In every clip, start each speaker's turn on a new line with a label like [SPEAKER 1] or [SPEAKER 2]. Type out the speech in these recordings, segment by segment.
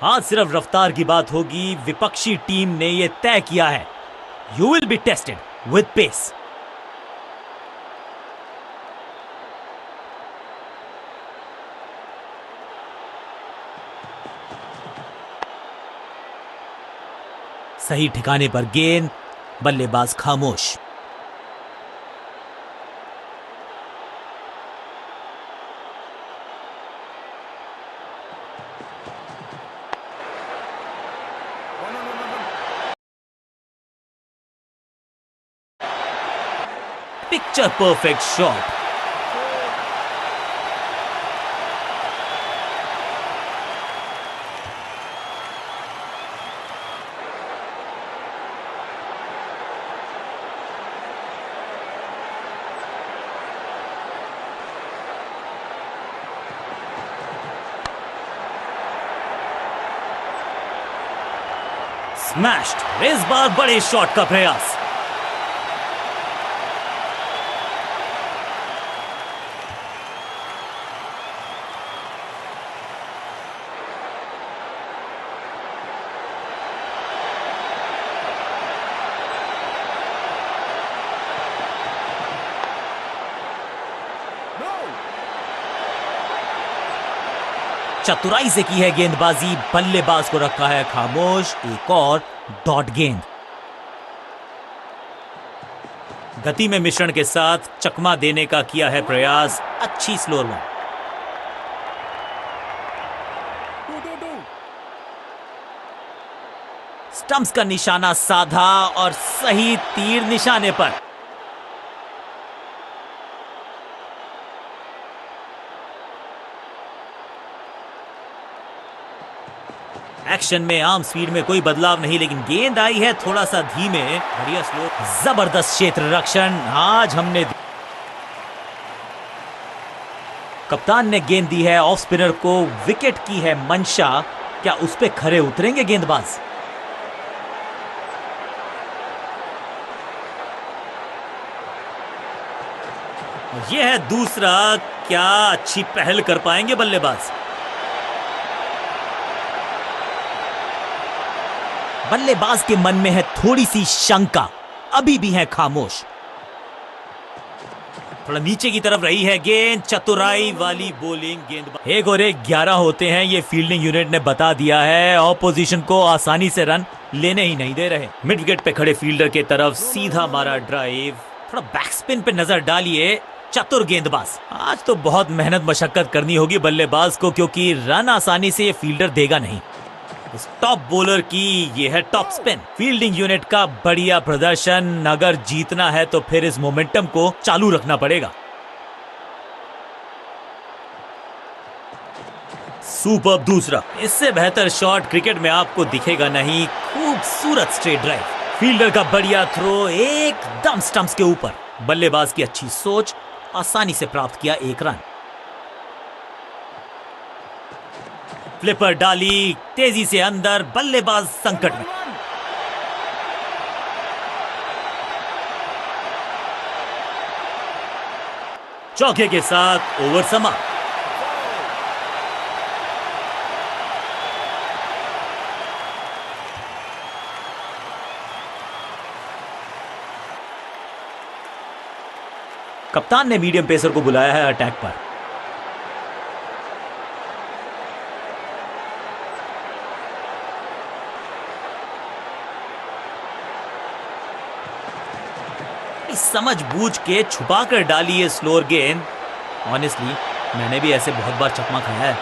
[SPEAKER 1] आज सिर्फ रफ्तार की बात होगी। विपक्षी टीम ने यह तय किया है, you will be tested with pace. सही ठिकाने पर गेंद, बल्लेबाज खामोश। Picture perfect shot. स्मैश्ड। इस बार बड़े शॉट का प्रयास। चतुराई से की है गेंदबाजी, बल्लेबाज को रखा है खामोश। एक और डॉट गेंद। गति में मिश्रण के साथ चकमा देने का किया है प्रयास। अच्छी स्लो रन। स्टंप्स का निशाना साधा और सही तीर निशाने पर। एक्शन में आर्म स्पीड में कोई बदलाव नहीं, लेकिन गेंद आई है थोड़ा सा धीमे। बढ़िया स्लो। जबरदस्त क्षेत्र रक्षण आज हमने। कप्तान ने गेंद दी है ऑफ स्पिनर को। विकेट की है मंशा। क्या उस पे खरे उतरेंगे गेंदबाज? यह है दूसरा। क्या अच्छी पहल कर पाएंगे बल्लेबाज? बल्लेबाज के मन में है थोड़ी सी शंका, अभी भी है खामोश। थोड़ा नीचे की तरफ रही है गेंद। चतुराई वाली बॉलिंग। गेंदबाज 1 और 1 11 होते हैं, ये फील्डिंग यूनिट ने बता दिया है। ऑपोजिशन को आसानी से रन लेने ही नहीं दे रहे। मिड विकेट पे खड़े फील्डर की तरफ सीधा मारा ड्राइव। थोड़ा बैक स्पिन पे नजर डालिए। चतुर गेंदबाज। आज तो बहुत मेहनत मशक्कत करनी होगी बल्लेबाज को, क्योंकि रन आसानी से ये फील्डर देगा नहीं। इस टॉप बॉलर की ये है टॉप स्पिन। फील्डिंग यूनिट का बढ़िया प्रदर्शन। अगर जीतना है तो फिर इस मोमेंटम को चालू रखना पड़ेगा। सुपर दूसरा। इससे बेहतर शॉट क्रिकेट में आपको दिखेगा नहीं। खूबसूरत स्ट्रेट ड्राइव। फील्डर का बढ़िया थ्रो एकदम स्टंप्स के ऊपर। बल्लेबाज की अच्छी सोच, आसानी से प्राप्त किया 1 रन। फ्लिपर डाली तेजी से अंदर। बल्लेबाज संकट में। चौके के साथ ओवर समाप्त। कप्तान ने मीडियम पेसर को बुलाया है अटैक पर। समझ बूझ के छुपा कर डाली है स्लोअर गेंद। ऑनेस्टली मैंने भी ऐसे बहुत बार चकमा खाया है।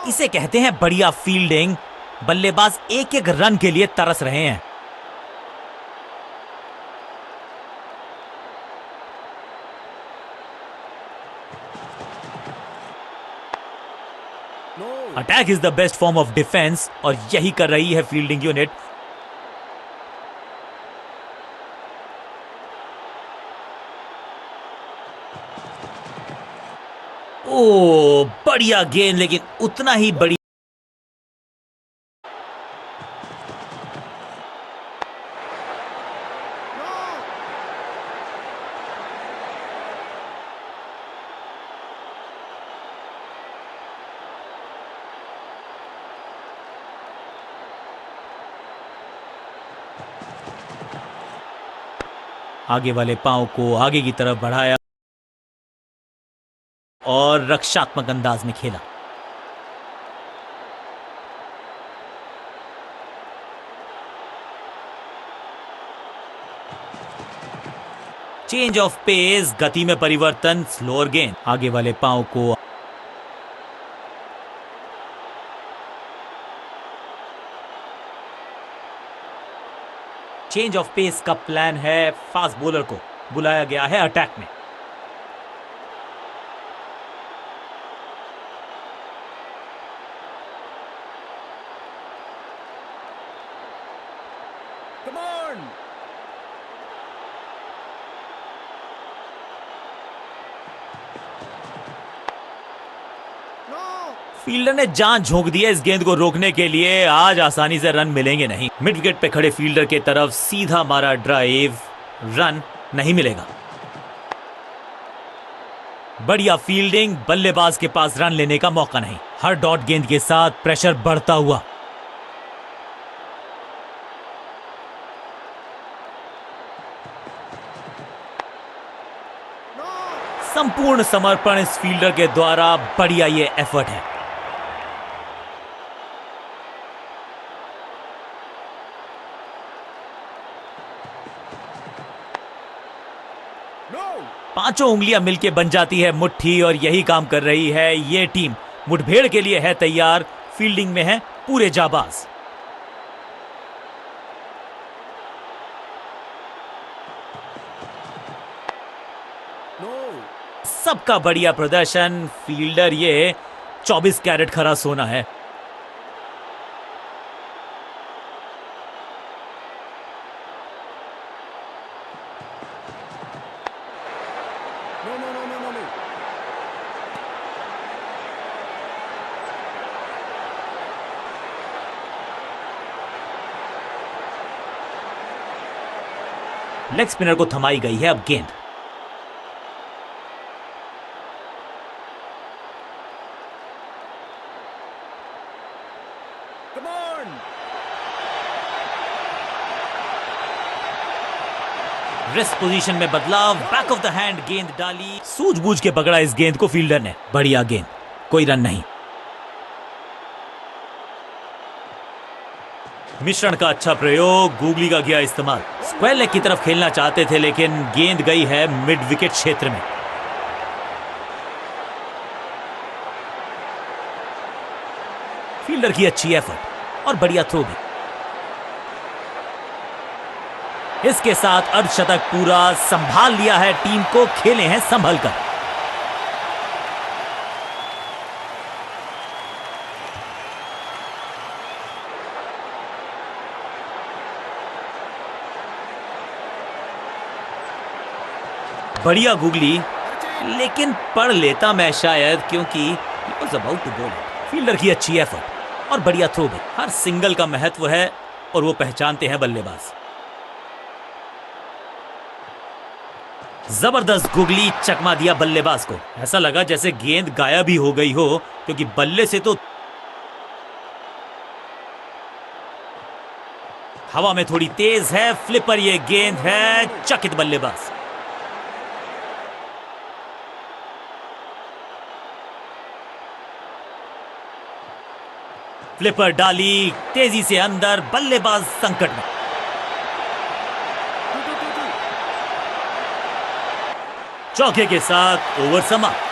[SPEAKER 1] इसे कहते हैं बढ़िया फील्डिंग। बल्लेबाज एक एक रन के लिए तरस रहे हैं। Attack is the best form of defence, और यही कर रही है फील्डिंग यूनिट। ओ बढ़िया गेंद, लेकिन उतना ही बड़ी। आगे वाले पांव को आगे की तरफ बढ़ाया और रक्षात्मक अंदाज में खेला। चेंज ऑफ पेस, गति में परिवर्तन, स्लोअर गेंद। आगे वाले पांव को चेंज ऑफ पेस का प्लान है। फास्ट बॉलर को बुलाया गया है अटैक में।
[SPEAKER 2] Come on!
[SPEAKER 1] फील्डर ने जान झोंक दी है इस गेंद को रोकने के लिए। आज आसानी से रन मिलेंगे नहीं। मिड विकेट पे खड़े फील्डर के तरफ सीधा मारा ड्राइव, रन नहीं मिलेगा। बढ़िया फील्डिंग, बल्लेबाज के पास रन लेने का मौका नहीं। हर डॉट गेंद के साथ प्रेशर बढ़ता हुआ। संपूर्ण समर्पण इस फील्डर के द्वारा। बढ़िया ये एफर्ट है। पांचों उंगलियां मिलके बन जाती है मुट्ठी और यही काम कर रही है ये टीम। मुठभेड़ के लिए है तैयार। फील्डिंग में है पूरे जाबाज। सबका बढ़िया प्रदर्शन। फील्डर ये 24 कैरेट खरा सोना है। लेग स्पिनर को थमाई गई है अब गेंद। रेस्ट पोजीशन में बदलाव, बैक ऑफ द हैंड गेंद डाली। सूझबूझ के पकड़ा इस गेंद को फील्डर ने। बढ़िया गेंद, कोई रन नहीं। मिश्रण का अच्छा प्रयोग, गूगली का किया इस्तेमाल। स्क्वायर लेग की तरफ खेलना चाहते थे लेकिन गेंद गई है मिड विकेट क्षेत्र में। फील्डर की अच्छी एफर्ट और बढ़िया थ्रो भी। इसके साथ अर्धशतक पूरा। संभाल लिया है टीम को, खेले हैं संभल कर। बढ़िया गुगली, लेकिन पढ़ लेता मैं शायद, क्योंकि अबाउट टू बॉल। फील्डर की अच्छी एफर्ट और बढ़िया थ्रो भी। हर सिंगल का महत्व है और वो पहचानते हैं बल्लेबाज। जबरदस्त गुगली, चकमा दिया बल्लेबाज को। ऐसा लगा जैसे गेंद गायब ही हो गई हो, क्योंकि बल्ले से तो हवा में थोड़ी तेज है। फ्लिपर ये गेंद है, चकित बल्लेबाज। फ्लिपर डाली तेजी से अंदर, बल्लेबाज संकट में। चौके के साथ ओवर समाप्त।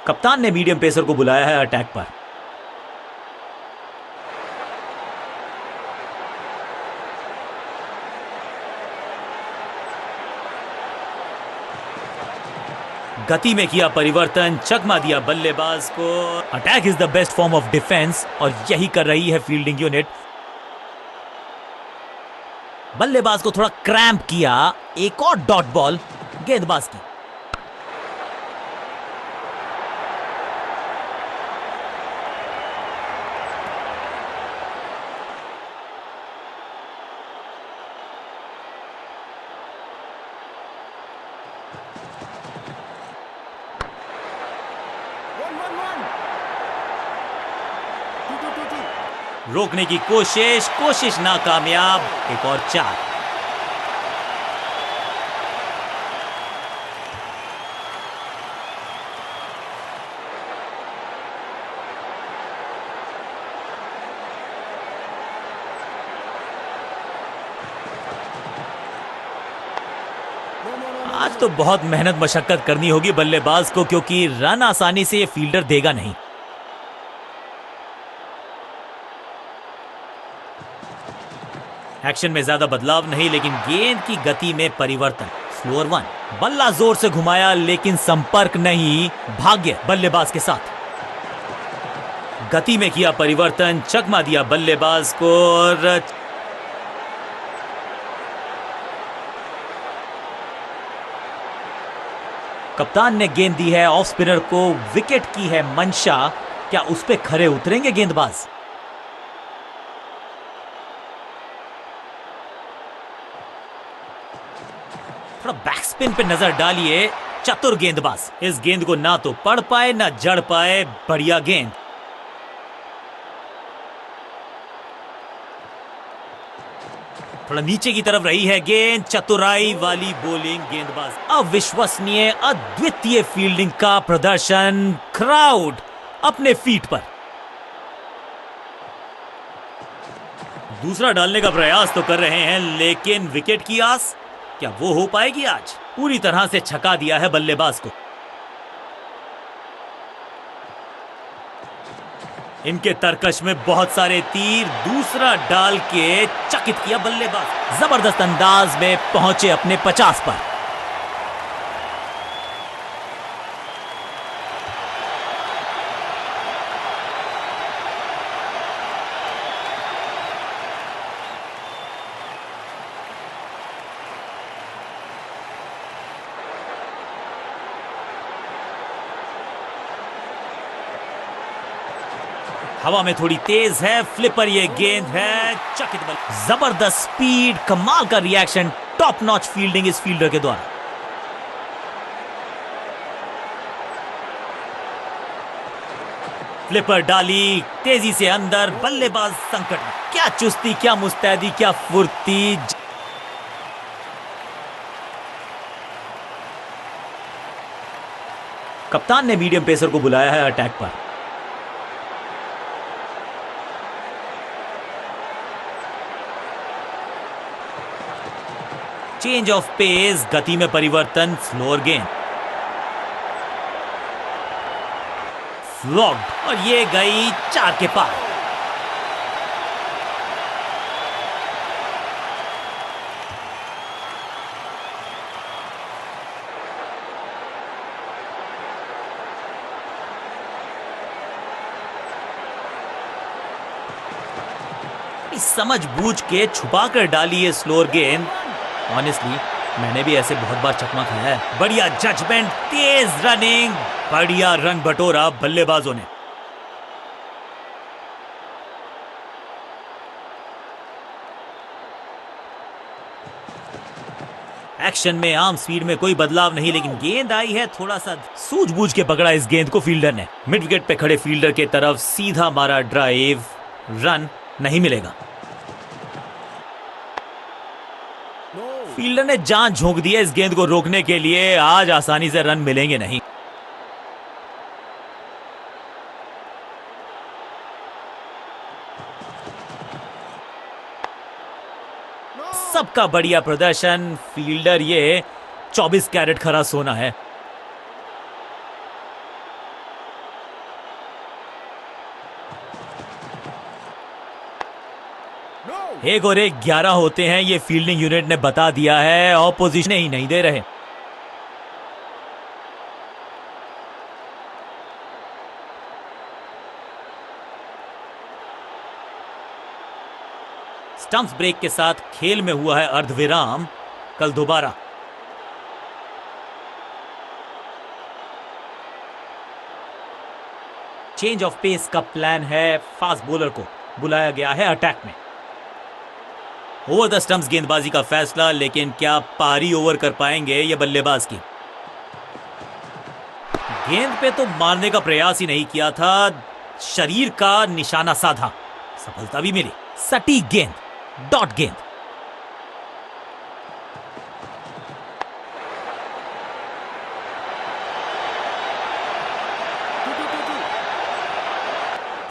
[SPEAKER 1] कप्तान ने मीडियम पेसर को बुलाया है अटैक पर। गति में किया परिवर्तन, चकमा दिया बल्लेबाज को। Attack is the best form of defence और यही कर रही है फील्डिंग यूनिट। बल्लेबाज को थोड़ा क्रैम्प किया। एक और डॉट बॉल गेंदबाज की। रोकने की कोशिश नाकामयाब। एक और 4। आज तो बहुत मेहनत मशक्कत करनी होगी बल्लेबाज को, क्योंकि रन आसानी से ये फील्डर देगा नहीं। एक्शन में ज्यादा बदलाव नहीं, लेकिन गेंद की गति में परिवर्तन। स्लोअर 1। बल्ला जोर से घुमाया लेकिन संपर्क नहीं। भाग्य बल्लेबाज के साथ। गति में किया परिवर्तन, चकमा दिया बल्लेबाज को और कप्तान ने गेंद दी है ऑफ स्पिनर को। विकेट की है मंशा। क्या उस पे खरे उतरेंगे गेंदबाज? थोड़ा बैकस्पिन पे नजर डालिए। चतुर गेंदबाज इस गेंद को ना तो पढ़ पाए ना जड़ पाए। बढ़िया गेंद। थोड़ा नीचे की तरफ रही है गेंद। चतुराई वाली बॉलिंग गेंदबाज। अविश्वसनीय अद्वितीय फील्डिंग का प्रदर्शन। क्राउड अपने फीट पर। दूसरा डालने का प्रयास तो कर रहे हैं, लेकिन विकेट की आस क्या वो हो पाएगी आज? पूरी तरह से छका दिया है बल्लेबाज को। इनके तरकश में बहुत सारे तीर। दूसरा डाल के चकित किया बल्लेबाज। जबरदस्त अंदाज में पहुंचे अपने 50 पर। हवा में थोड़ी तेज है फ्लिपर। ये गेंद है चकित बल। जबरदस्त स्पीड, कमाल का रिएक्शन, टॉप नॉच फील्डिंग इस फील्डर के द्वारा। फ्लिपर डाली तेजी से अंदर। बल्लेबाज संकट में। क्या चुस्ती, क्या मुस्तैदी, क्या फुर्ती। कप्तान ने मीडियम पेसर को बुलाया है अटैक पर। चेंज ऑफ पेस, गति में परिवर्तन। स्लोअर गेंद। फ्लॉग्ड और ये गई 4 के पार। समझ बूझ के छुपा कर डाली है स्लोअर गेंद। ऑनेस्टली मैंने भी ऐसे बहुत बार चकमा खाया है। बढ़िया जजमेंट, तेज रनिंग, बढ़िया रन बटोरा बल्लेबाजों ने। एक्शन में आर्म स्पीड में कोई बदलाव नहीं, लेकिन गेंद आई है थोड़ा सा सूझबूझ के पकड़ा इस गेंद को फील्डर ने। मिड विकेट पे खड़े फील्डर के तरफ सीधा मारा ड्राइव। रन नहीं मिलेगा। फील्डर ने जान झोंक दी है इस गेंद को रोकने के लिए। आज आसानी से रन मिलेंगे नहीं। सबका बढ़िया प्रदर्शन। फील्डर ये 24 कैरेट खरा सोना है। एक और एक 11 होते हैं, ये फील्डिंग यूनिट ने बता दिया है। ऑपोजिशन ही नहीं दे रहे। स्टंप्स ब्रेक के साथ खेल में हुआ है अर्धविराम। कल दोबारा चेंज ऑफ पेस का प्लान है। फास्ट बॉलर को बुलाया गया है अटैक में। ओवर द स्टंप्स गेंदबाजी का फैसला, लेकिन क्या पारी ओवर कर पाएंगे ये बल्लेबाज की? गेंद पे तो मारने का प्रयास ही नहीं किया था, शरीर का निशाना साधा, सफलता भी मिली। सटीक गेंद, डॉट गेंद।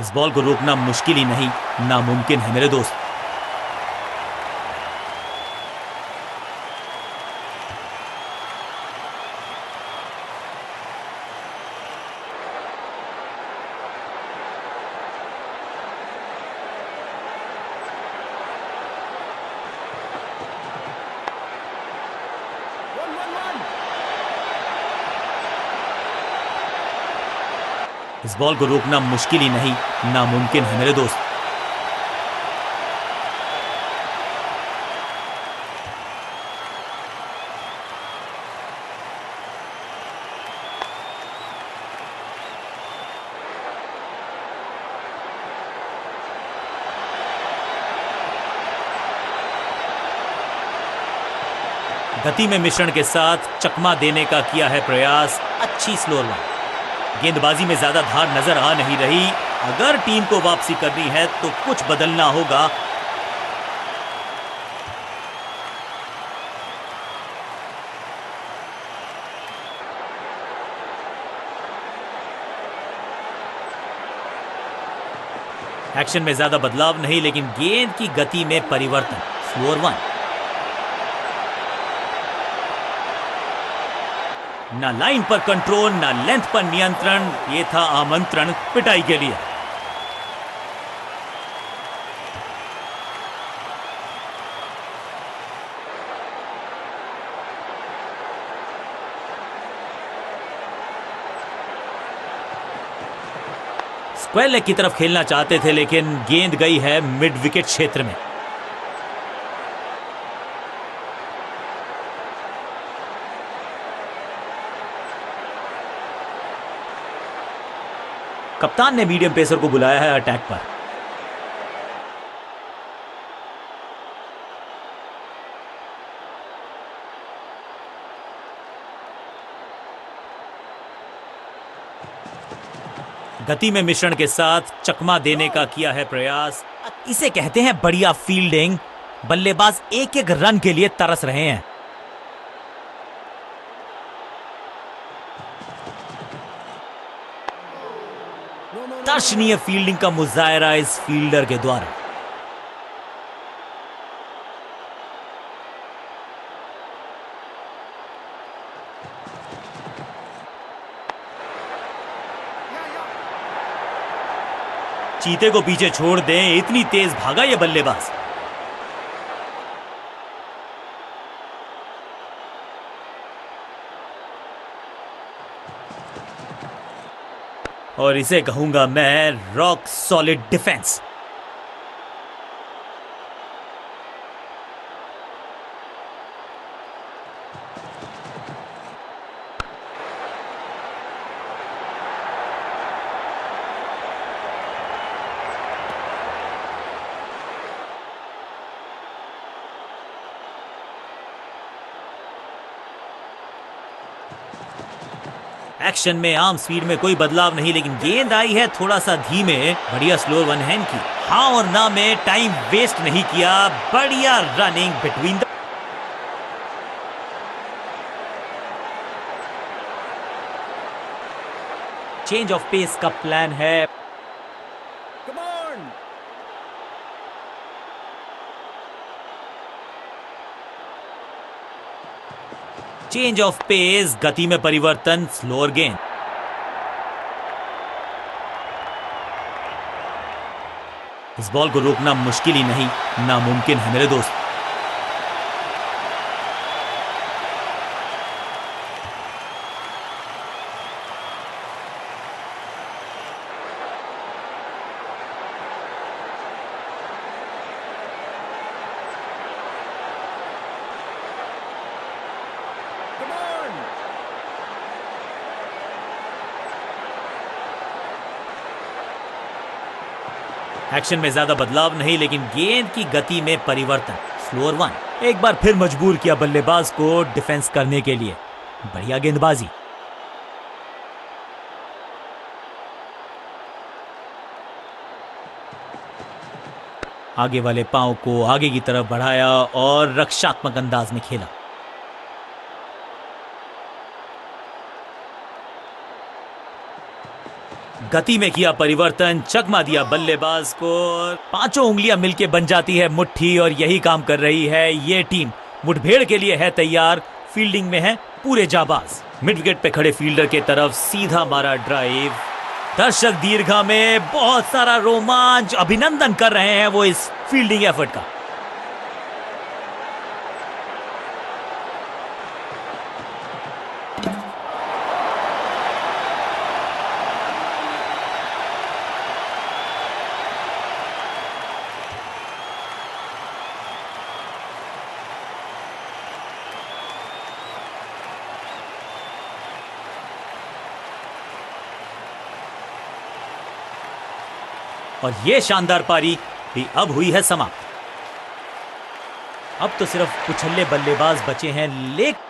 [SPEAKER 1] इस बॉल को रोकना मुश्किल ही नहीं, नामुमकिन है मेरे दोस्त। इस बॉल को रोकना मुश्किल ही नहीं, नामुमकिन है मेरे दोस्त। गति में मिश्रण के साथ चकमा देने का किया है प्रयास, अच्छी स्लोअर लाइन। गेंदबाजी में ज्यादा धार नजर आ नहीं रही, अगर टीम को वापसी करनी है तो कुछ बदलना होगा। एक्शन में ज्यादा बदलाव नहीं, लेकिन गेंद की गति में परिवर्तन। Slower one. ना लाइन पर कंट्रोल, ना लेंथ पर नियंत्रण, ये था आमंत्रण पिटाई के लिए। स्क्वायर लेग की तरफ खेलना चाहते थे, लेकिन गेंद गई है मिड विकेट क्षेत्र में। कप्तान ने मीडियम पेसर को बुलाया है अटैक पर। गति में मिश्रण के साथ चकमा देने का किया है प्रयास, इसे कहते हैं बढ़िया फील्डिंग। बल्लेबाज एक एक रन के लिए तरस रहे हैं। दर्शनीय फील्डिंग का मुजाहरा इस फील्डर के द्वारा। चीते को पीछे छोड़ दें, इतनी तेज भागा ये बल्लेबाज। और इसे कहूंगा मैं रॉक सॉलिड डिफेंस। एक्शन में आर्म स्पीड में कोई बदलाव नहीं, लेकिन गेंद आई है थोड़ा सा धीमे। बढ़िया स्लोअर वन हैंड की। हाँ और ना में टाइम वेस्ट नहीं किया, बढ़िया running between the. Change of pace का प्लान है। चेंज ऑफ पेस, गति में परिवर्तन, स्लोअर गेंद। इस बॉल को रोकना मुश्किल ही नहीं, नामुमकिन है मेरे दोस्त। एक्शन में ज्यादा बदलाव नहीं, लेकिन गेंद की गति में परिवर्तन। Slower one. एक बार फिर मजबूर किया बल्लेबाज को डिफेंस करने के लिए। बढ़िया गेंदबाजी। आगे वाले पांव को आगे की तरफ बढ़ाया और रक्षात्मक अंदाज में खेला। गति में किया परिवर्तन, चकमा दिया बल्लेबाज को। पांचों उंगलियां मिलके बन जाती है मुट्ठी और यही काम कर रही है ये टीम। मुठभेड़ के लिए है तैयार, फील्डिंग में है पूरे जाबाज। मिड विकेट पे खड़े फील्डर के तरफ सीधा मारा ड्राइव। दर्शक दीर्घा में बहुत सारा रोमांच, अभिनंदन कर रहे हैं वो इस फील्डिंग एफर्ट का। और ये शानदार पारी भी अब हुई है समाप्त। अब तो सिर्फ कुछल्ले बल्लेबाज बचे हैं, लेकिन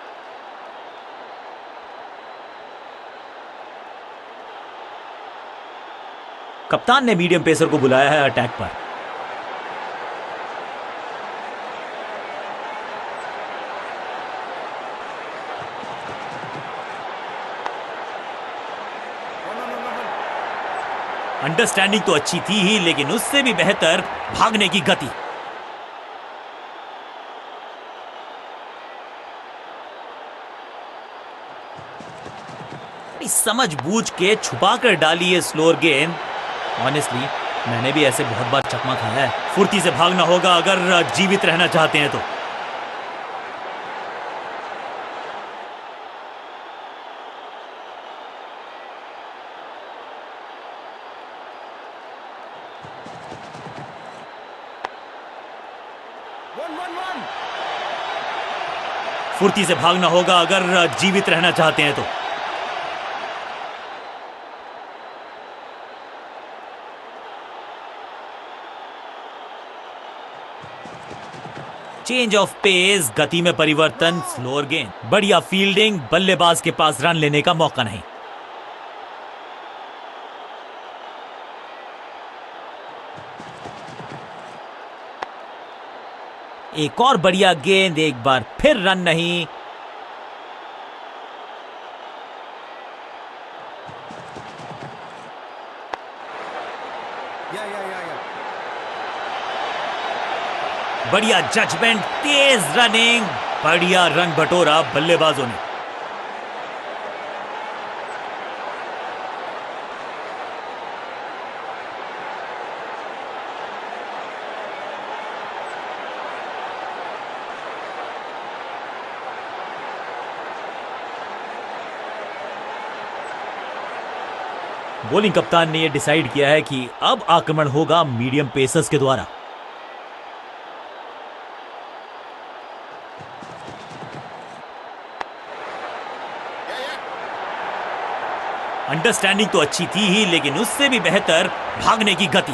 [SPEAKER 1] कप्तान ने मीडियम पेसर को बुलाया है अटैक पर। अंडरस्टैंडिंग तो अच्छी थी ही, लेकिन उससे भी बेहतर भागने की गति। समझ बूझ के छुपा कर डाली है स्लोअर गेंद। ऑनेस्टली मैंने भी ऐसे बहुत बार चकमा खाया है। फुर्ती से भागना होगा अगर जीवित रहना चाहते हैं तो। फुर्ती से भागना होगा अगर जीवित रहना चाहते हैं तो। चेंज ऑफ पेस, गति में परिवर्तन, स्लोअर गेंद। बढ़िया फील्डिंग, बल्लेबाज के पास रन लेने का मौका नहीं। एक और बढ़िया गेंद, एक बार फिर रन नहीं। बढ़िया जजमेंट, तेज रनिंग, बढ़िया रन बटोरा बल्लेबाजों ने। बॉलिंग कप्तान ने यह डिसाइड किया है कि अब आक्रमण होगा मीडियम पेसर्स के द्वारा। अंडरस्टैंडिंग तो अच्छी थी ही, लेकिन उससे भी बेहतर भागने की गति।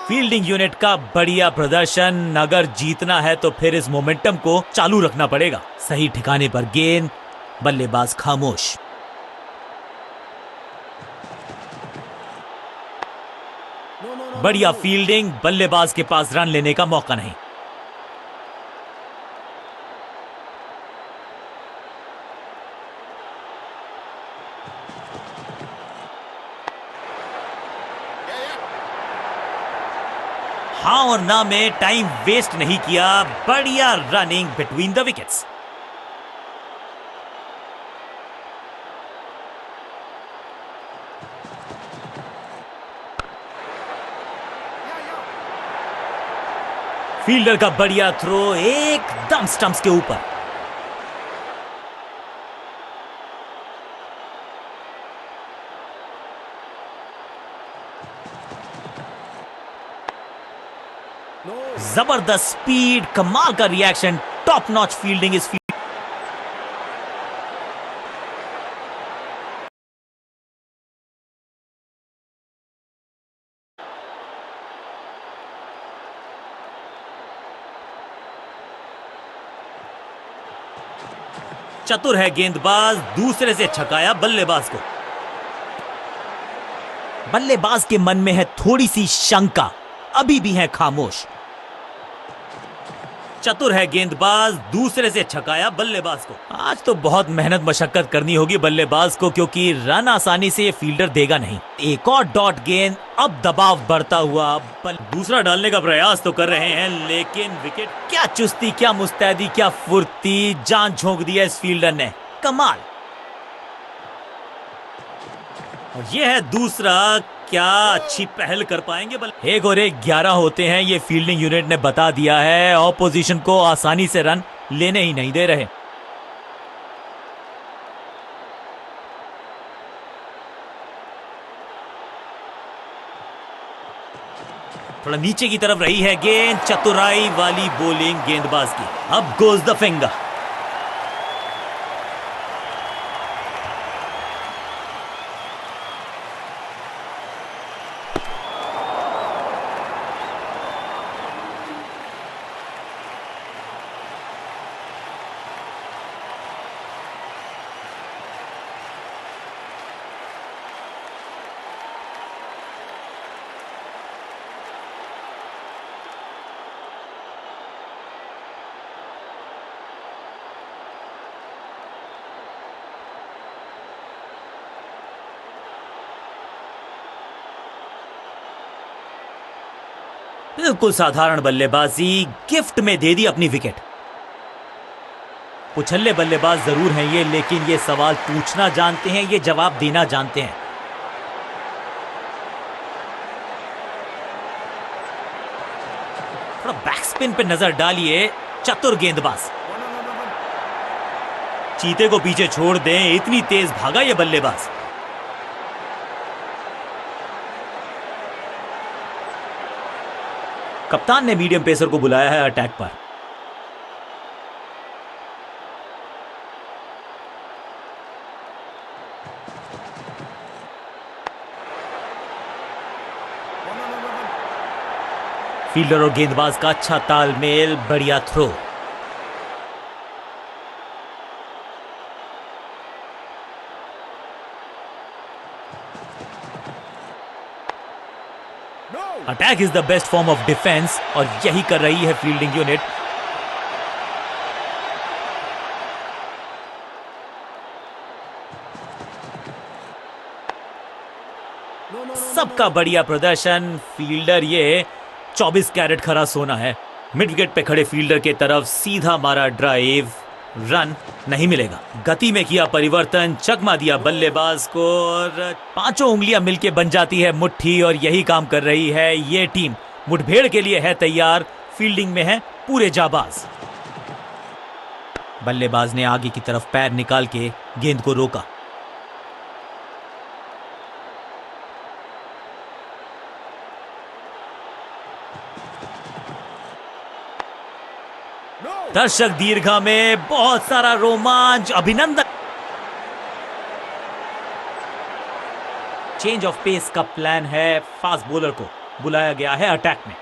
[SPEAKER 1] फील्डिंग यूनिट का बढ़िया प्रदर्शन। अगर जीतना है तो फिर इस मोमेंटम को चालू रखना पड़ेगा। सही ठिकाने पर गेंद, बल्लेबाज खामोश। बढ़िया फील्डिंग, बल्लेबाज के पास रन लेने का मौका नहीं। हाँ और ना में टाइम वेस्ट नहीं किया। बढ़िया running between the wickets. Fielder का बढ़िया थ्रो, एकदम स्टंप्स के ऊपर। जबरदस्त स्पीड, कमाल का रिएक्शन, टॉप नॉच फील्डिंग इस चतुर है गेंदबाज, दूसरे से छकाया बल्लेबाज को। बल्लेबाज के मन में है थोड़ी सी शंका, अभी भी है खामोश। चतुर है गेंदबाज, दूसरे से छकाया बल्लेबाज को। आज तो बहुत मेहनत मशक्कत करनी होगी बल्लेबाज को, क्योंकि रन आसानी से ये फील्डर देगा नहीं। एक और डॉट गेंद, अब दबाव बढ़ता हुआ। दूसरा डालने का प्रयास तो कर रहे हैं, लेकिन विकेट। क्या चुस्ती, क्या मुस्तैदी, क्या फुर्ती, जान झोंक दिया इस फील्डर ने, कमाल। और ये है दूसरा, क्या अच्छी पहल कर पाएंगे। एक और एक 11 होते हैं, ये फील्डिंग यूनिट ने बता दिया है। ऑपोजिशन को आसानी से रन लेने ही नहीं दे रहे। थोड़ा नीचे की तरफ रही है गेंद, चतुराई वाली बॉलिंग गेंदबाज की। अब गोज द फिंगर। बिल्कुल साधारण बल्लेबाजी, गिफ्ट में दे दी अपनी विकेट। उछल्ले बल्लेबाज जरूर हैं ये, लेकिन ये सवाल पूछना जानते हैं, ये जवाब देना जानते हैं। थोड़ा बैकस्पिन पे नजर डालिए, चतुर गेंदबाज। चीते को पीछे छोड़ दें, इतनी तेज भागा ये बल्लेबाज। कप्तान ने मीडियम पेसर को बुलाया है अटैक पर। फील्डर और गेंदबाज का अच्छा तालमेल, बढ़िया throw. Attack is the best form of defence, और यही कर रही है फील्डिंग यूनिट। सबका बढ़िया प्रदर्शन। फील्डर ये 24 कैरेट खरा सोना है। मिड विकेट पे खड़े फील्डर के तरफ सीधा मारा ड्राइव, रन नहीं मिलेगा। गति में किया परिवर्तन, चकमा दिया बल्लेबाज को, और पांचों उंगलियां मिलके बन जाती है मुट्ठी, और यही काम कर रही है ये टीम। मुठभेड़ के लिए है तैयार, फील्डिंग में है पूरे जाबाज। बल्लेबाज ने आगे की तरफ पैर निकाल के गेंद को रोका। दर्शक दीर्घा में बहुत सारा रोमांच, अभिनंदन। चेंज ऑफ पेस का प्लान है, फास्ट बॉलर को बुलाया गया है अटैक में।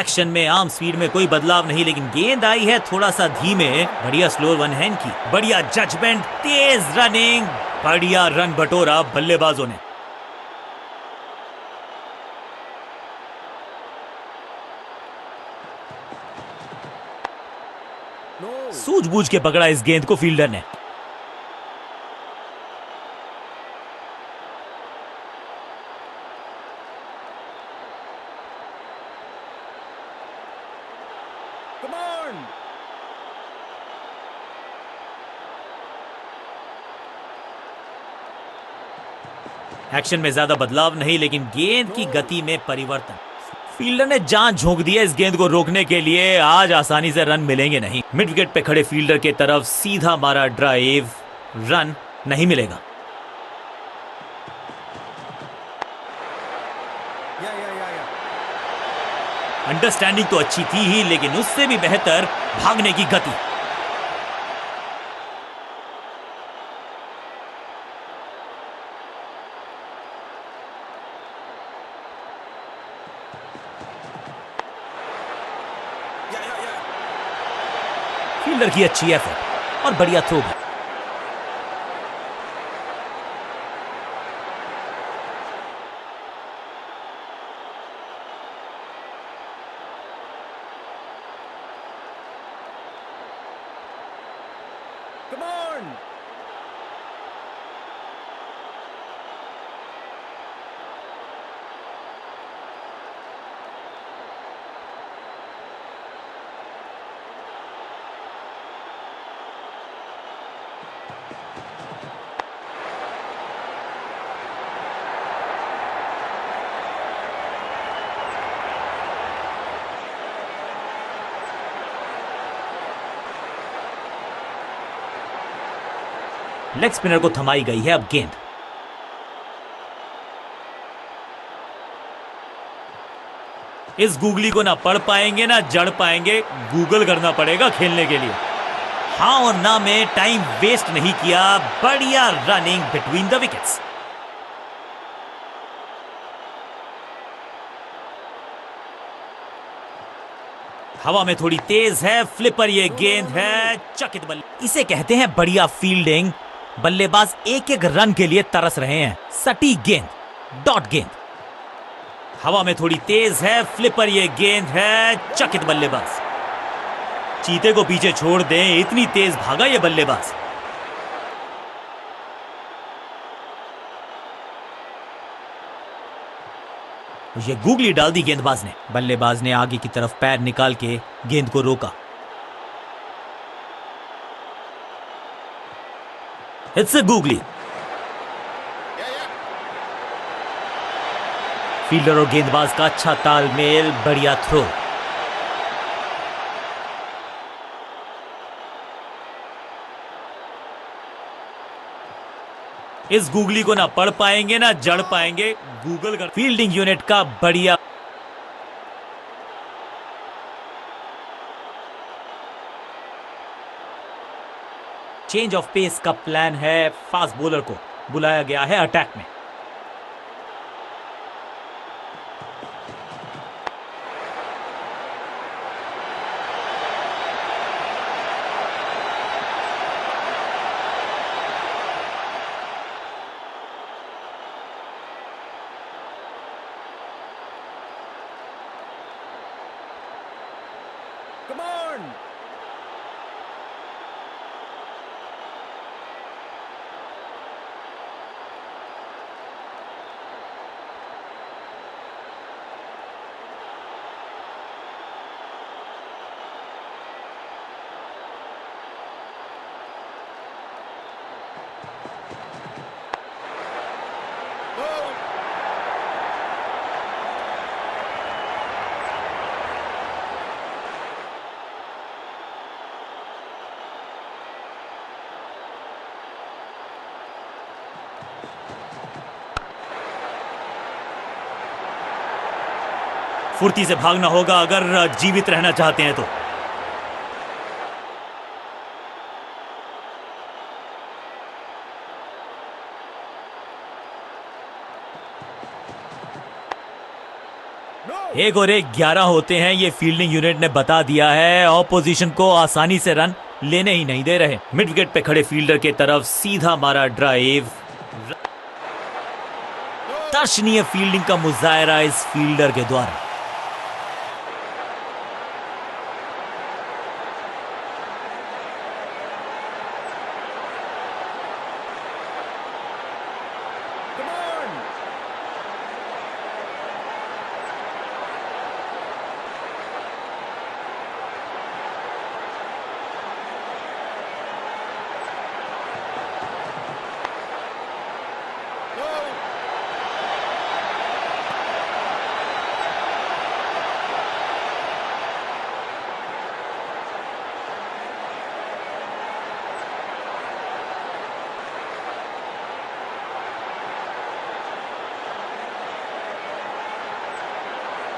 [SPEAKER 1] एक्शन में आर्म स्पीड में कोई बदलाव नहीं, लेकिन गेंद आई है थोड़ा सा धीमे। बढ़िया स्लोअर वन हैंड की, बढ़िया जजमेंट, तेज रनिंग, बढ़िया रन बटोरा बल्लेबाजों ने। सूझबूझ के पकड़ा इस गेंद को फील्डर ने। एक्शन में ज्यादा बदलाव नहीं, लेकिन गेंद की गति में परिवर्तन। फील्डर ने जान झोंक दी है इस गेंद को रोकने के लिए। आज आसानी से रन मिलेंगे नहीं। मिड विकेट पे खड़े फील्डर के तरफ सीधा मारा ड्राइव, रन नहीं मिलेगा। अंडरस्टैंडिंग तो अच्छी थी ही, लेकिन उससे भी बेहतर भागने की गति। फील्डर की अच्छी एफर्ट और बढ़िया थ्रो भी।
[SPEAKER 2] Come on!
[SPEAKER 1] लेग स्पिनर को थमाई गई है अब गेंद। इस गूगली को ना पढ़ पाएंगे ना जड़ पाएंगे, गूगल करना पड़ेगा खेलने के लिए। हाँ और ना में टाइम वेस्ट नहीं किया, बढ़िया रनिंग बिटवीन द विकेट्स। हवा में थोड़ी तेज है, फ्लिपर ये गेंद है, चकित बल्ले। इसे कहते हैं बढ़िया फील्डिंग। बल्लेबाज एक एक रन के लिए तरस रहे हैं। सटीक गेंद, डॉट गेंद। हवा में थोड़ी तेज है, फ्लिपर ये गेंद है, चकित बल्लेबाज। चीते को पीछे छोड़ दें, इतनी तेज भागा ये बल्लेबाज। ये गूगली डाल दी गेंदबाज ने। बल्लेबाज ने आगे की तरफ पैर निकाल के गेंद को रोका। It's a googly. फील्डर और गेंदबाज का अच्छा तालमेल, बढ़िया थ्रो। इस गूगली को ना पढ़ पाएंगे ना जड़ पाएंगे, गूगल कर। फील्डिंग यूनिट का बढ़िया। चेंज ऑफ पेस का प्लान है। फास्ट बॉलर को बुलाया गया है अटैक में।
[SPEAKER 2] Come on!
[SPEAKER 1] फुर्ती से भागना होगा अगर जीवित रहना चाहते हैं तो। एक और एक 11 होते हैं, ये फील्डिंग यूनिट ने बता दिया है। ऑपोजिशन को आसानी से रन लेने ही नहीं दे रहे। मिड विकेट पे खड़े फील्डर की तरफ सीधा मारा ड्राइव। दर्शनीय फील्डिंग का मुजाहरा इस फील्डर के द्वारा।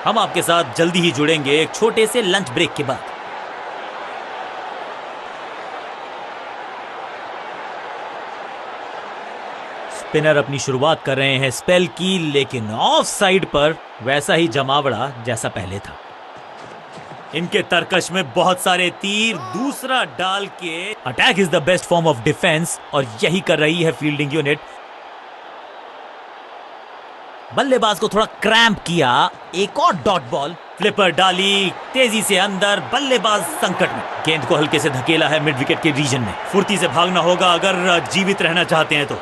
[SPEAKER 1] हम आपके साथ जल्दी ही जुड़ेंगे एक छोटे से लंच ब्रेक के बाद। स्पिनर अपनी शुरुआत कर रहे हैं स्पेल की, लेकिन ऑफ साइड पर वैसा ही जमावड़ा जैसा पहले था। इनके तरकश में बहुत सारे तीर दूसरा डाल के। Attack is the best form of defence और यही कर रही है फील्डिंग यूनिट। बल्लेबाज को थोड़ा क्रैम्प किया, एक और डॉट बॉल, फ्लिपर डाली तेजी से अंदर, बल्लेबाज संकट में। गेंद को हल्के से धकेला है मिड विकेट के रीजन में। फुर्ती से भागना होगा अगर जीवित रहना चाहते हैं तो।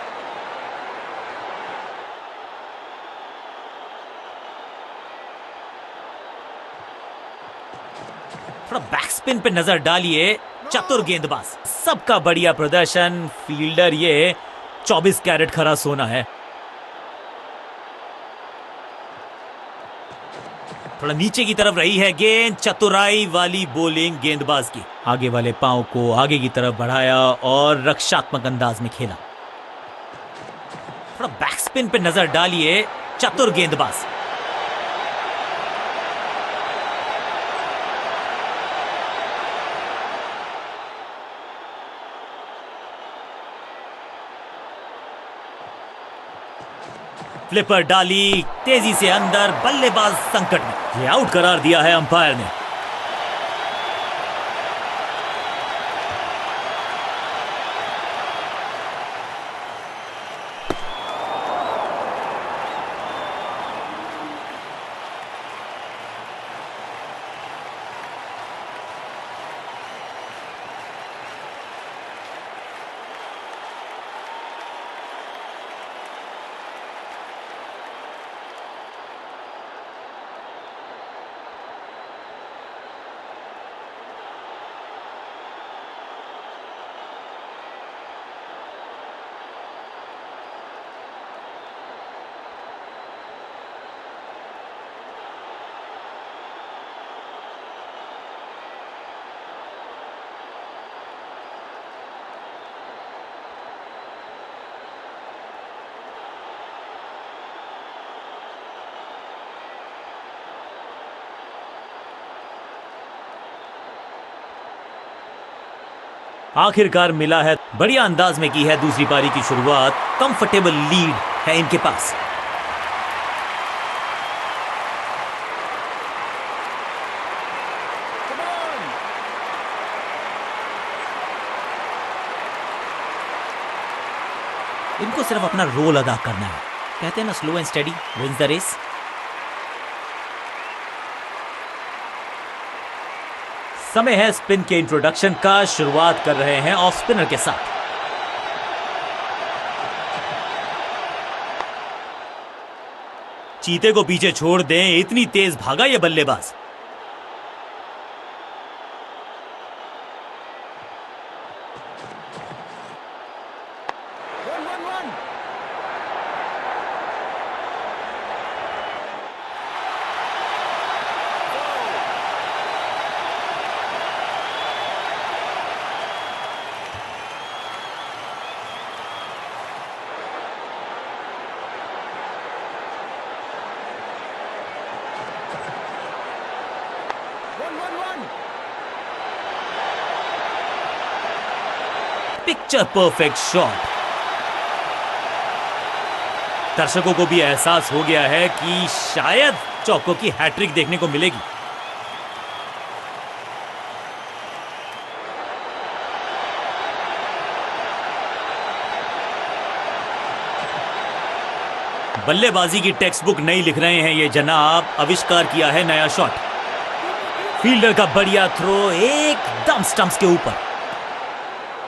[SPEAKER 1] थोड़ा बैक स्पिन पे नजर डालिए, चतुर गेंदबाज, सबका बढ़िया प्रदर्शन। फील्डर ये 24 कैरेट खरा सोना है। थोड़ा नीचे की तरफ रही है गेंद, चतुराई वाली बॉलिंग गेंदबाज की। आगे वाले पांव को आगे की तरफ बढ़ाया और रक्षात्मक अंदाज में खेला। थोड़ा बैक स्पिन पे नजर डालिए, चतुर गेंदबाज। फ्लिपर डाली तेजी से अंदर, बल्लेबाज संकट में। ये आउट करार दिया है अंपायर ने। आखिरकार मिला है, बढ़िया अंदाज में की है दूसरी पारी की शुरुआत। कंफर्टेबल लीड है इनके पास। इनको सिर्फ अपना रोल अदा करना है। कहते हैं ना, slow and steady wins the race. समय है स्पिन के इंट्रोडक्शन का। शुरुआत कर रहे हैं ऑफ स्पिनर के साथ। चीते को पीछे छोड़ दें, इतनी तेज भागा ये बल्लेबाज। Picture perfect shot. दर्शकों को भी एहसास हो गया है कि शायद चौकों की हैट्रिक देखने को मिलेगी। बल्लेबाजी की टेक्स्ट बुक नहीं लिख रहे हैं ये जनाब। आविष्कार किया है नया शॉट। फील्डर का बढ़िया थ्रो एकदम स्टंप्स के ऊपर।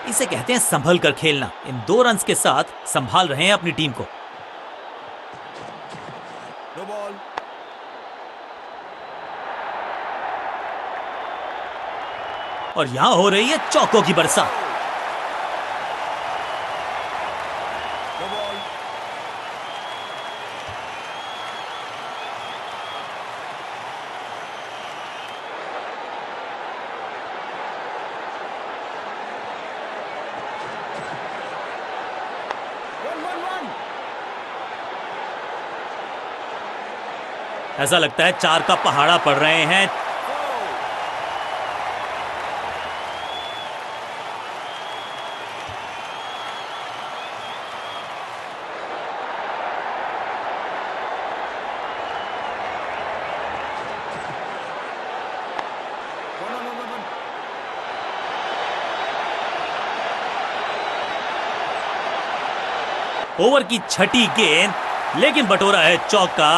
[SPEAKER 1] इसे कहते हैं संभल कर खेलना। इन 2 रन्स के साथ संभाल रहे हैं अपनी टीम को। No ball. और यहां हो रही है चौकों की बरसात। ऐसा लगता है 4 का पहाड़ा पड़ रहे हैं। ओवर की छठी गेंद, लेकिन बटोरा है चौका।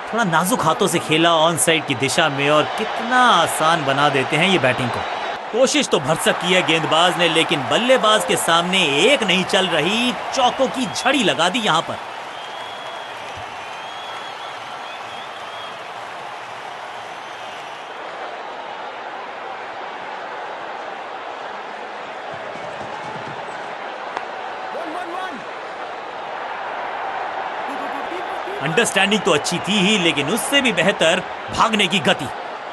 [SPEAKER 1] थोड़ा नाजुक हाथों से खेला ऑन साइड की दिशा में, और कितना आसान बना देते हैं ये बैटिंग को। कोशिश तो भरसक की है गेंदबाज ने, लेकिन बल्लेबाज के सामने एक नहीं चल रही। चौकों की झड़ी लगा दी यहां पर। अंडरस्टैंडिंग तो अच्छी थी ही, लेकिन उससे भी बेहतर भागने की गति।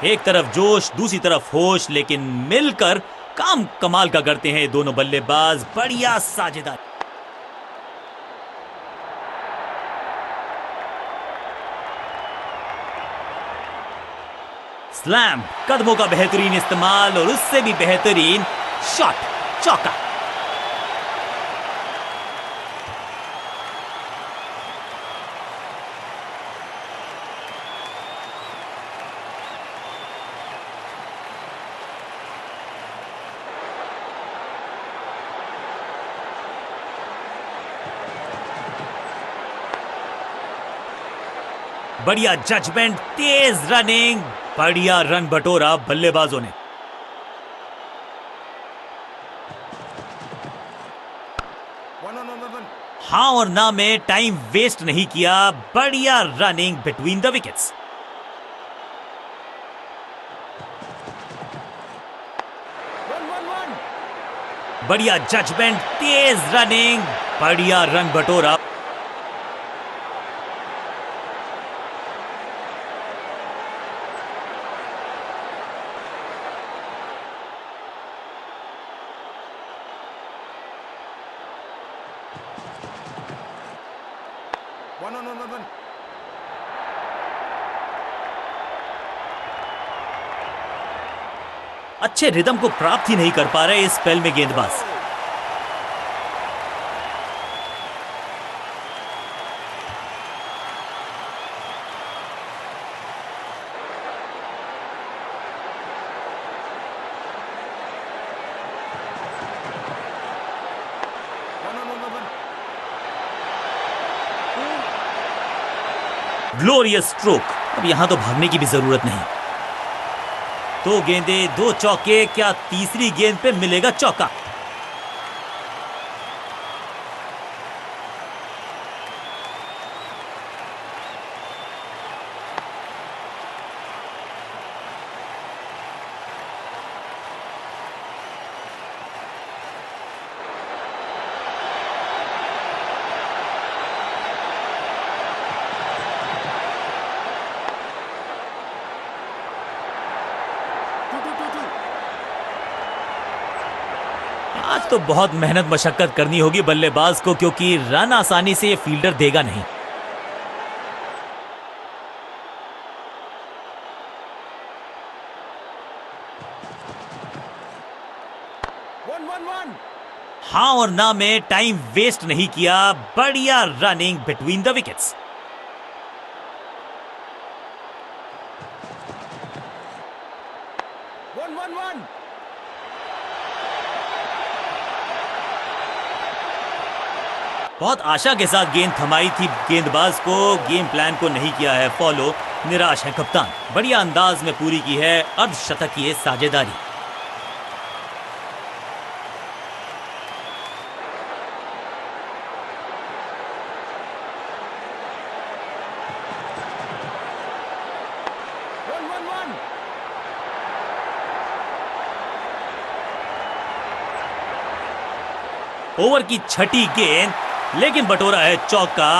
[SPEAKER 1] एक तरफ जोश, दूसरी तरफ होश, लेकिन मिलकर काम कमाल का करते हैं दोनों बल्लेबाज। बढ़िया साझेदारी। स्लैम, कदमों का बेहतरीन इस्तेमाल, और उससे भी बेहतरीन शॉट, चौका। बढ़िया जजमेंट, तेज रनिंग, बढ़िया रन बटोरा बल्लेबाजों ने। हाँ और ना में टाइम वेस्ट नहीं किया। बढ़िया रनिंग बिटवीन द विकेट्स। बढ़िया जजमेंट, तेज रनिंग, बढ़िया रन बटोरा। अच्छे रिदम को प्राप्त ही नहीं कर पा रहे इस स्पेल में गेंदबाज। Glorious stroke. अब यहां तो भागने की भी जरूरत नहीं। दो गेंदें, दो चौके, क्या तीसरी गेंद पे मिलेगा चौका? आज तो बहुत मेहनत मशक्कत करनी होगी बल्लेबाज को, क्योंकि रन आसानी से ये फील्डर देगा नहीं। हाँ और ना में टाइम वेस्ट नहीं किया। बढ़िया रनिंग बिटवीन द विकेट्स। बहुत आशा के साथ गेंद थमाई थी गेंदबाज को, गेम प्लान को नहीं किया है फॉलो। निराश है कप्तान। बढ़िया अंदाज में पूरी की है अर्धशतक की साझेदारी। ओवर की छठी गेंद, लेकिन बटोरा है चौका।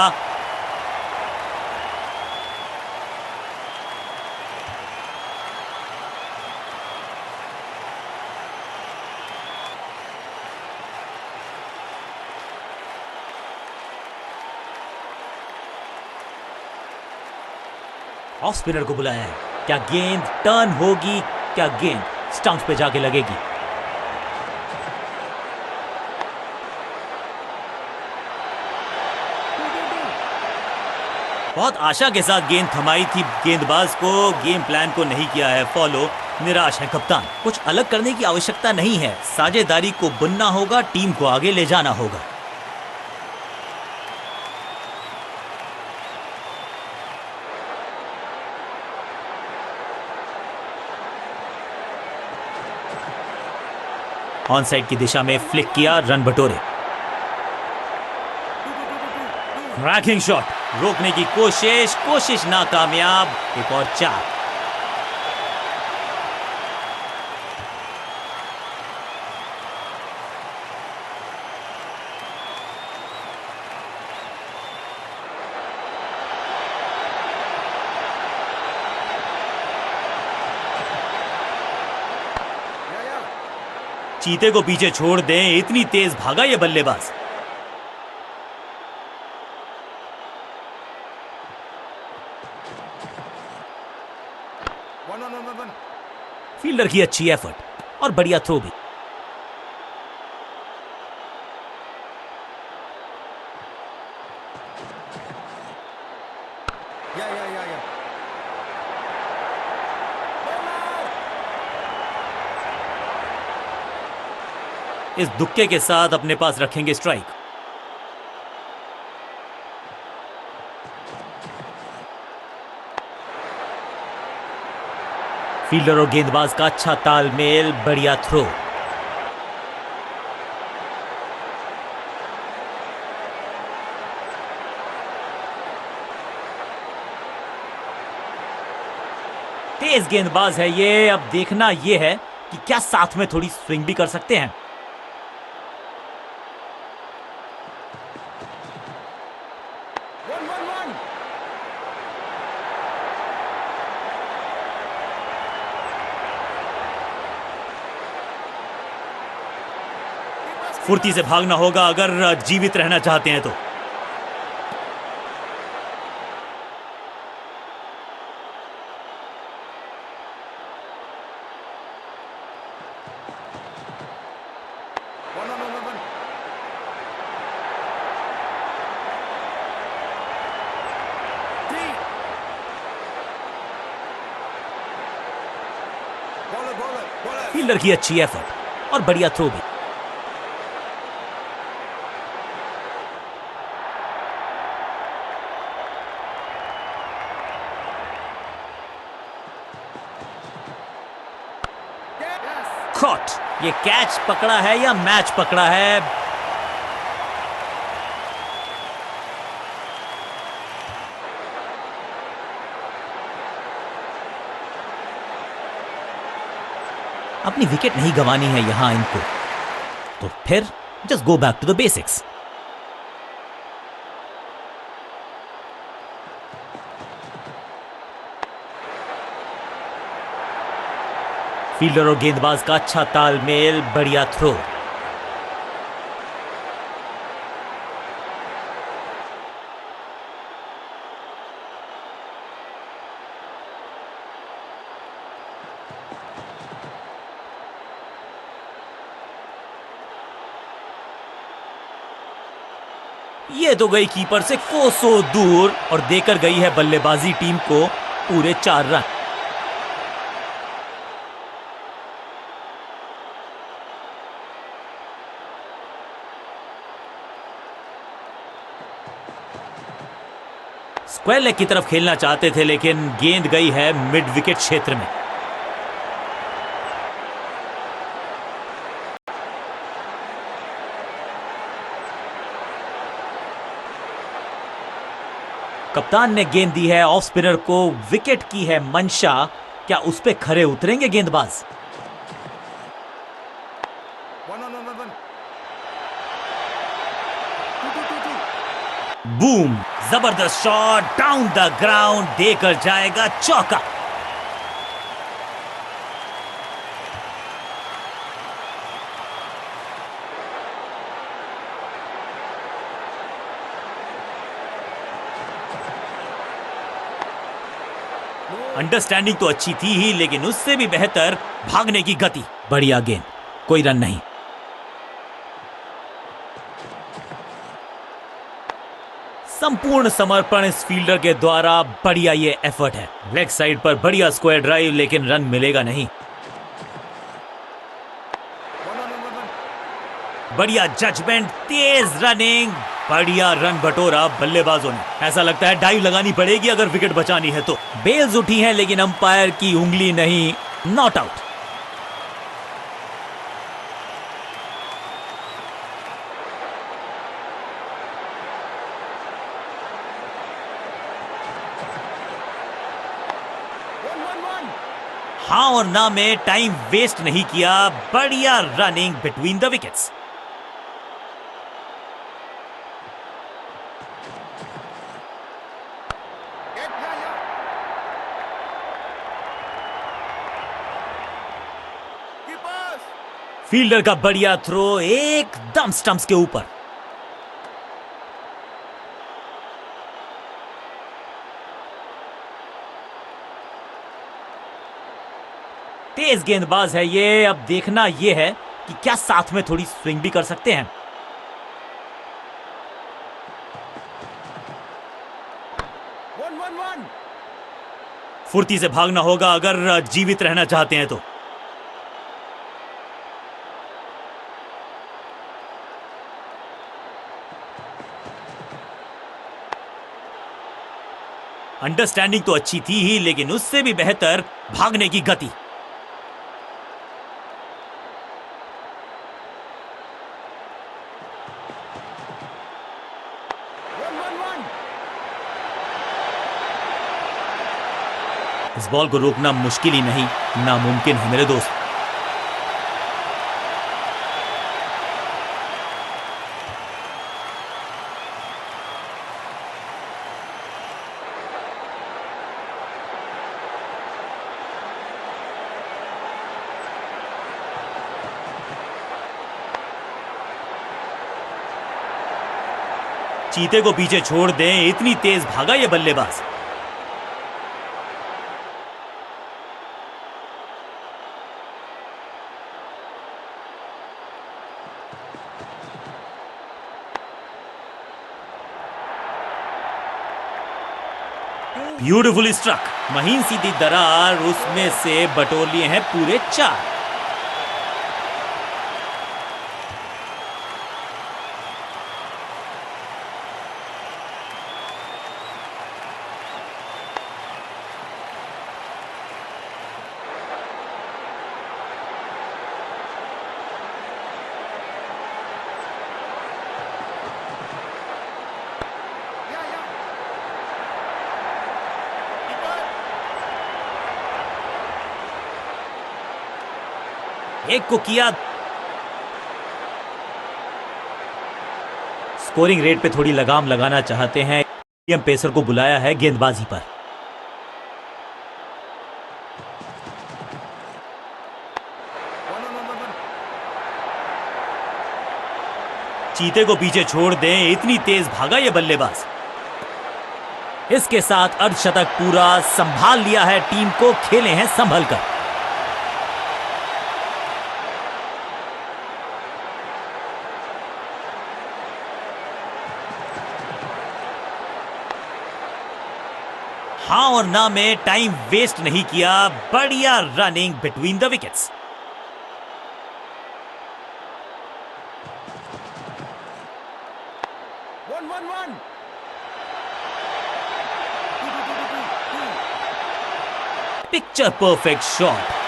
[SPEAKER 1] ऑफ स्पिनर को बुलाया है। क्या गेंद टर्न होगी? क्या गेंद स्टंप्स पे जाके लगेगी? बहुत आशा के साथ गेंद थमाई थी गेंदबाज को, गेम प्लान को नहीं किया है फॉलो। निराश है कप्तान। कुछ अलग करने की आवश्यकता नहीं है, साझेदारी को बुनना होगा, टीम को आगे ले जाना होगा। ऑन साइड की दिशा में फ्लिक किया, रन बटोरे। रैकिंग शॉट, रोकने की कोशिश नाकामयाब। एक और 4। चीते को पीछे छोड़ दें, इतनी तेज भागा ये बल्लेबाज। फील्डर की अच्छी एफर्ट और बढ़िया थ्रो भी। इस दुक्के के साथ अपने पास रखेंगे स्ट्राइक। फील्डर और गेंदबाज का अच्छा तालमेल, बढ़िया थ्रो। तेज गेंदबाज है ये। अब देखना ये है कि क्या साथ में थोड़ी स्विंग भी कर सकते हैं। फुर्ती से भागना होगा अगर जीवित रहना चाहते हैं तो। फील्डर की अच्छी एफर्ट और बढ़िया थ्रो भी। कॉट। ये कैच पकड़ा है या मैच पकड़ा है? अपनी विकेट नहीं गंवानी है यहां इनको, तो फिर just go back to the basics. Fielder और गेंदबाज का अच्छा तालमेल, बढ़िया थ्रो। ये तो गई कीपर से कोसों दूर और देकर गई है बल्लेबाजी टीम को पूरे 4 रन। स्क्वायर लेग की तरफ खेलना चाहते थे लेकिन गेंद गई है मिड विकेट क्षेत्र में। कप्तान ने गेंद दी है ऑफ स्पिनर को, विकेट की है मंशा। क्या उस पे खरे उतरेंगे गेंदबाज? बूम, जबरदस्त शॉट डाउन द ग्राउंड, देकर जाएगा चौका। अंडरस्टैंडिंग तो अच्छी थी ही, लेकिन उससे भी बेहतर भागने की गति। बढ़िया गेंद, कोई रन नहीं। संपूर्ण समर्पण इस फील्डर के द्वारा। बढ़िया ये एफर्ट है। लेग साइड पर बढ़िया स्क्वायर ड्राइव, लेकिन रन मिलेगा नहीं। बढ़िया जजमेंट, तेज रनिंग, बढ़िया रन बटोरा बल्लेबाजों ने। ऐसा लगता है डाइव लगानी पड़ेगी अगर विकेट बचानी है तो। बेल्स उठी हैं, लेकिन अंपायर की उंगली नहीं। Not out. हाँ और ना में टाइम वेस्ट नहीं किया। बढ़िया running between the wickets. Fielder का बढ़िया थ्रो एकदम स्टंप्स के ऊपर। तेज गेंदबाज है ये। अब देखना ये है कि क्या साथ में थोड़ी स्विंग भी कर सकते हैं। फुर्ती से भागना होगा अगर जीवित रहना चाहते हैं तो। अंडरस्टैंडिंग तो अच्छी थी ही, लेकिन उससे भी बेहतर भागने की गति। इस बॉल को रोकना मुश्किल ही नहीं, नामुमकिन है मेरे दोस्त। चीते को पीछे छोड़ दें, इतनी तेज भागा ये बल्लेबाज। Beautifully struck. महीन सीधी दरार, उसमें से बटोर लिए हैं पूरे 4। एक को किया। स्कोरिंग रेट पे थोड़ी लगाम लगाना चाहते हैं। पेसर को बुलाया है गेंदबाजी पर। चीते को पीछे छोड़ दें, इतनी तेज भागा ये बल्लेबाज। इसके साथ अर्धशतक पूरा। संभाल लिया है टीम को, खेले हैं संभल कर। हाँ और ना में टाइम वेस्ट नहीं किया। बढ़िया running between the wickets. Picture perfect shot.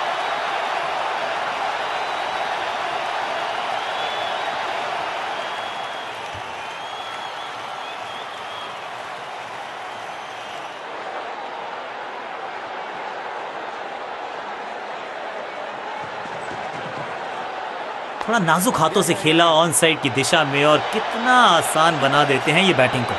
[SPEAKER 1] थोड़ा नाजुक हाथों से खेला ऑन साइड की दिशा में, और कितना आसान बना देते हैं ये बैटिंग को।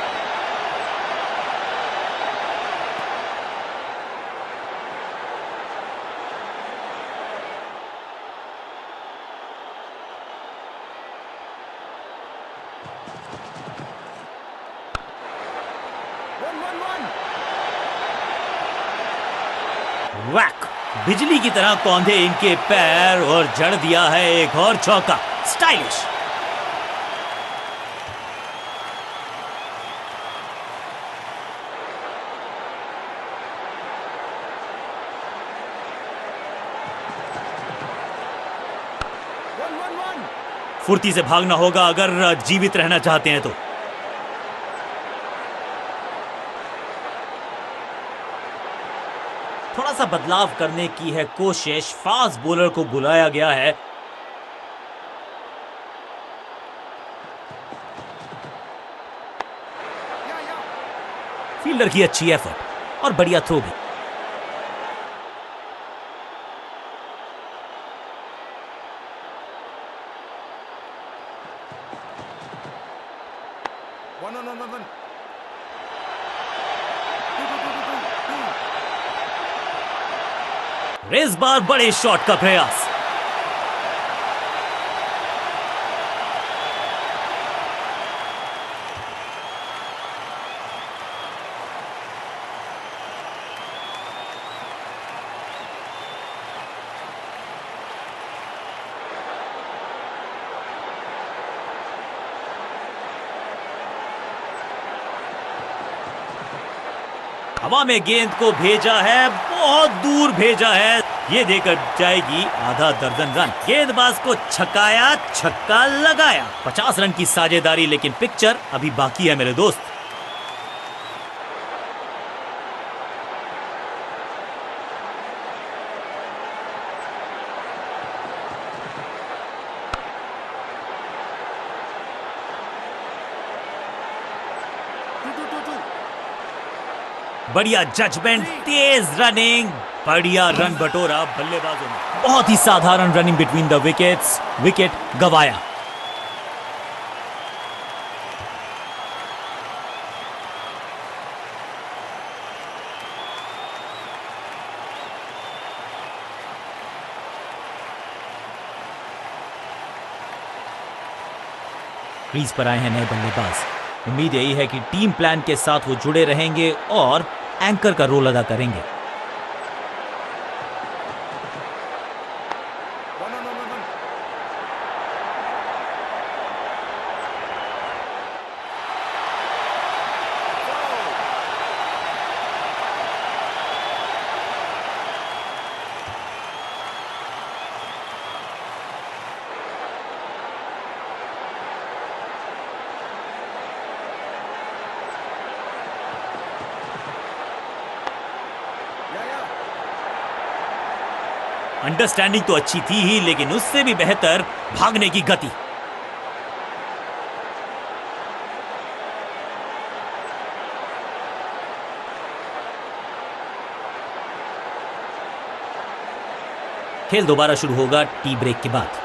[SPEAKER 1] वैक, बिजली की तरह कौंधे इनके पैर और जड़ दिया है एक और चौका। स्टाइलिश। फुर्ती से भागना होगा अगर जीवित रहना चाहते हैं तो। थोड़ा सा बदलाव करने की है कोशिश। फास्ट बॉलर को बुलाया गया है। फील्डर की अच्छी एफर्ट और बढ़िया थ्रो भी। इस बार बड़े शॉट का प्रयास। हवा में गेंद को भेजा है, बहुत दूर भेजा है। ये देकर जाएगी आधा दर्जन रन। गेंदबाज को छकाया, छक्का लगाया। 50 रन की साझेदारी, लेकिन पिक्चर अभी बाकी है मेरे दोस्त। बढ़िया जजमेंट, तेज रनिंग, बढ़िया रन बटोरा बल्लेबाजों ने। बहुत ही साधारण running between the wickets, wicket गवाया। क्रीज पर आए हैं नए बल्लेबाज। उम्मीद यही है कि टीम प्लान के साथ वो जुड़े रहेंगे और एंकर का रोल अदा करेंगे। अंडरस्टैंडिंग तो अच्छी थी ही, लेकिन उससे भी बेहतर भागने की गति। खेल दोबारा शुरू होगा टी ब्रेक के बाद।